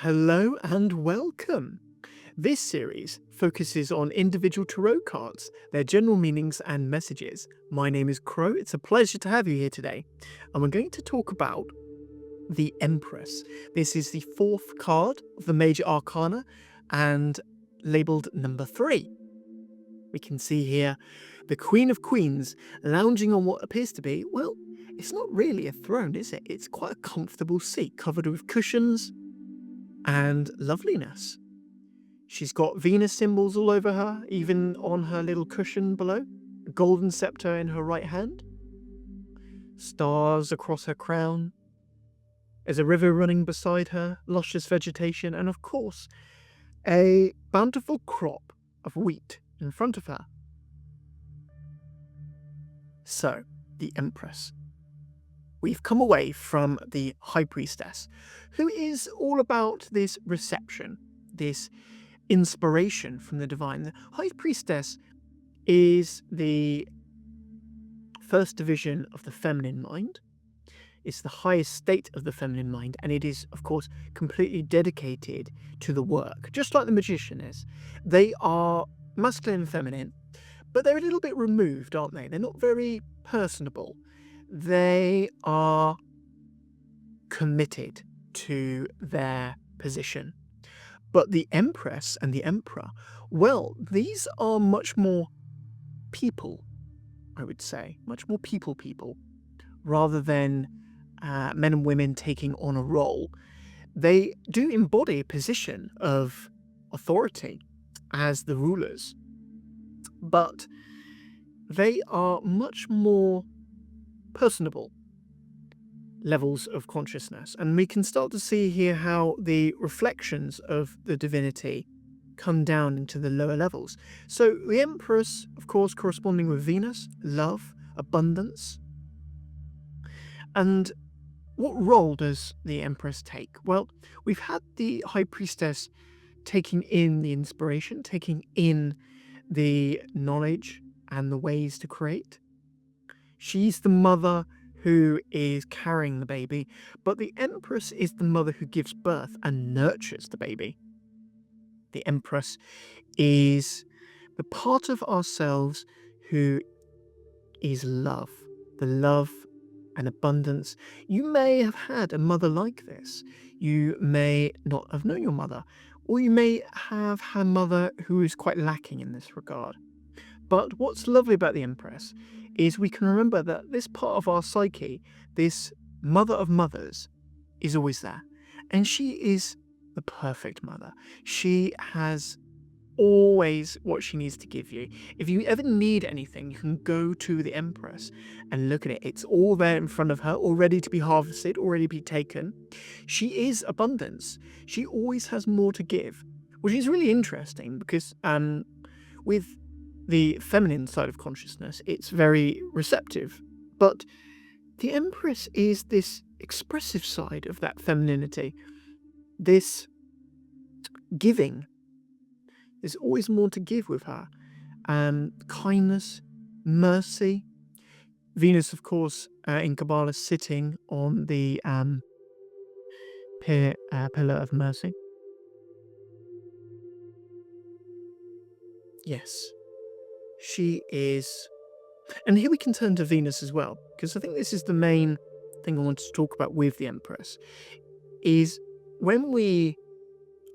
Hello and welcome. This series focuses on individual tarot cards, their general meanings and messages. My name is Crow. It's a pleasure to have you here today. And we're going to talk about the Empress. This is the fourth card of the Major Arcana and labeled number 3. We can see here the Queen of Queens lounging on what appears to be, well, it's not really a throne, is it? It's quite a comfortable seat covered with cushions and loveliness. She's got Venus symbols all over her, even on her little cushion below, a golden scepter in her right hand, stars across her crown. There's a river running beside her, luscious vegetation, and of course, a bountiful crop of wheat in front of her. So, the Empress. We've come away from the High Priestess, who is all about this reception, this inspiration from the divine. The High Priestess is the first division of the feminine mind. It's the highest state of the feminine mind, and it is, of course, completely dedicated to the work, just like the magician is. They are masculine and feminine, but they're a little bit removed, aren't they? They're not very personable. They are committed to their position. But the Empress and the Emperor, well, these are much more people, I would say, much more people, rather than men and women taking on a role. They do embody a position of authority as the rulers, but they are much more personable levels of consciousness, and we can start to see here how the reflections of the divinity come down into the lower levels. So the Empress, of course, corresponding with Venus, love, abundance. And what role does the Empress take? Well, we've had the High Priestess taking in the inspiration, taking in the knowledge and the ways to create. She's the mother who is carrying the baby, but the Empress is the mother who gives birth and nurtures the baby. The Empress is the part of ourselves who is love, the love and abundance. You may have had a mother like this. You may not have known your mother, or you may have had a mother who is quite lacking in this regard. But what's lovely about the Empress is we can remember that this part of our psyche, this mother of mothers, is always there. And she is the perfect mother. She has always what she needs to give you. If you ever need anything, you can go to the Empress and look at it. It's all there in front of her, all ready to be harvested, already be taken. She is abundance. She always has more to give, which is really interesting because with the feminine side of consciousness, it's very receptive. But the Empress is this expressive side of that femininity, this giving. There's always more to give with her. Kindness, mercy. Venus, of course, in Kabbalah, sitting on the pillar of mercy. Yes. She is, and here we can turn to Venus as well, because I think this is the main thing I wanted to talk about with the Empress, is when we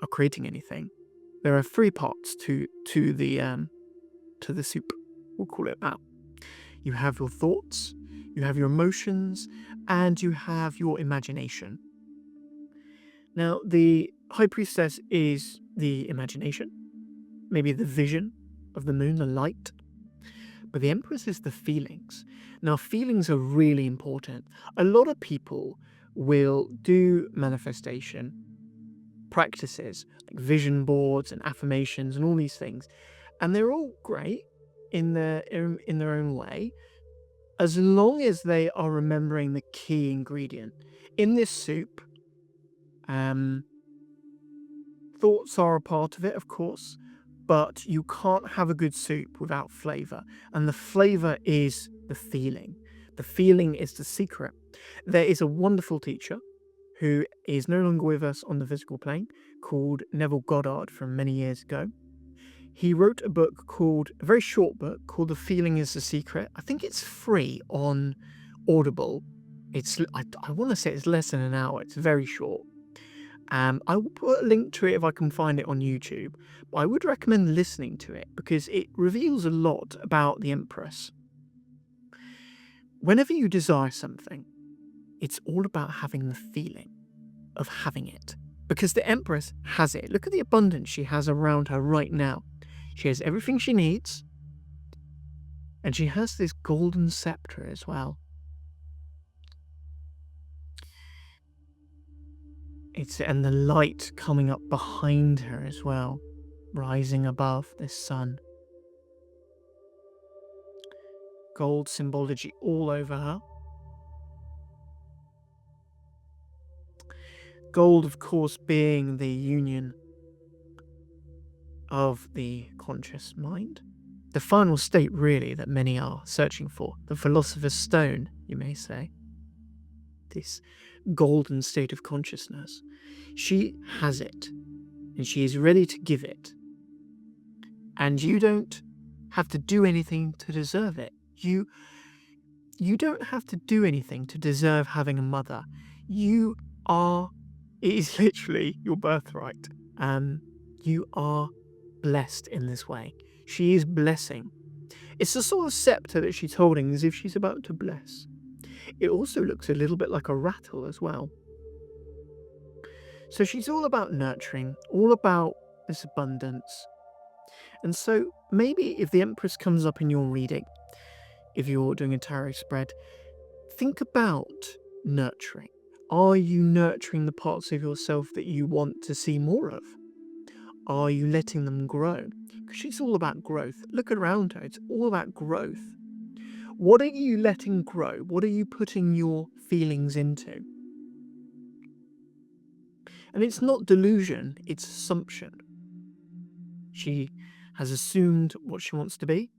are creating anything, there are 3 parts to the soup. We'll call it that. You have your thoughts, you have your emotions, and you have your imagination. Now, the High Priestess is the imagination, maybe the vision of the moon, the light. But the Empress is the feelings. Now, feelings are really important. A lot of people will do manifestation practices, like vision boards and affirmations and all these things. And they're all great in their own way, as long as they are remembering the key ingredient. In this soup, thoughts are a part of it, of course, but you can't have a good soup without flavor. And the flavor is the feeling. The feeling is the secret. There is a wonderful teacher who is no longer with us on the physical plane, called Neville Goddard from many years ago. He wrote a book a very short book called The Feeling is the Secret. I think it's free on Audible. I want to say it's less than an hour. It's very short. I will put a link to it if I can find it on YouTube. But I would recommend listening to it because it reveals a lot about the Empress. Whenever you desire something, it's all about having the feeling of having it. Because the Empress has it. Look at the abundance she has around her right now. She has everything she needs. And she has this golden scepter as well. And the light coming up behind her as well, rising above this sun. Gold symbology all over her. Gold, of course, being the union of the conscious mind. The final state, really, that many are searching for. The philosopher's stone, you may say. This golden state of consciousness. She has it, and she is ready to give it. And you don't have to do anything to deserve it. You don't have to do anything to deserve having a mother. It is literally your birthright. You are blessed in this way. She is blessing. It's the sort of scepter that she's holding as if she's about to bless. It also looks a little bit like a rattle as well. So she's all about nurturing, all about this abundance. And so maybe if the Empress comes up in your reading, if you're doing a tarot spread, think about nurturing. Are you nurturing the parts of yourself that you want to see more of? Are you letting them grow? Because she's all about growth. Look around her, it's all about growth. What are you letting grow? What are you putting your feelings into? And it's not delusion, it's assumption. She has assumed what she wants to be,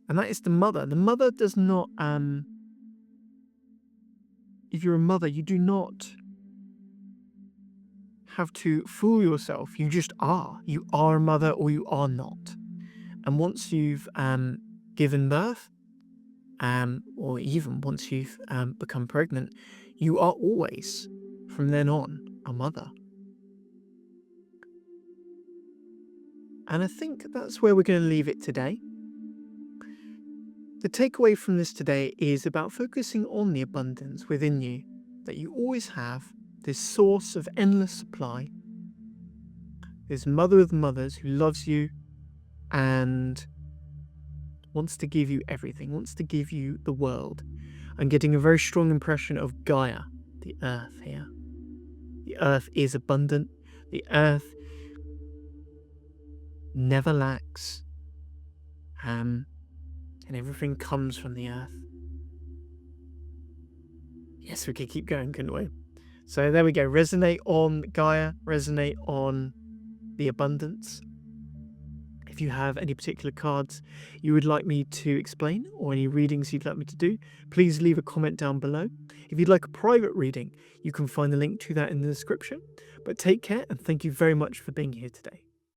and that is the mother. The mother does not, if you're a mother, you do not have to fool yourself. You just are. You are a mother or you are not. And once you've given birth, or even once you've become pregnant, you are always, from then on, a mother. And I think that's where we're going to leave it today. The takeaway from this today is about focusing on the abundance within you, that you always have this source of endless supply, this mother of mothers who loves you and wants to give you everything, wants to give you the world. I'm getting a very strong impression of Gaia, the earth here. The earth is abundant. The earth never lacks. And everything comes from the earth. Yes, we could keep going, couldn't we? So there we go. Resonate on Gaia, resonate on the abundance. If you have any particular cards you would like me to explain or any readings you'd like me to do, please leave a comment down below. If you'd like a private reading, you can find the link to that in the description. But take care and thank you very much for being here today.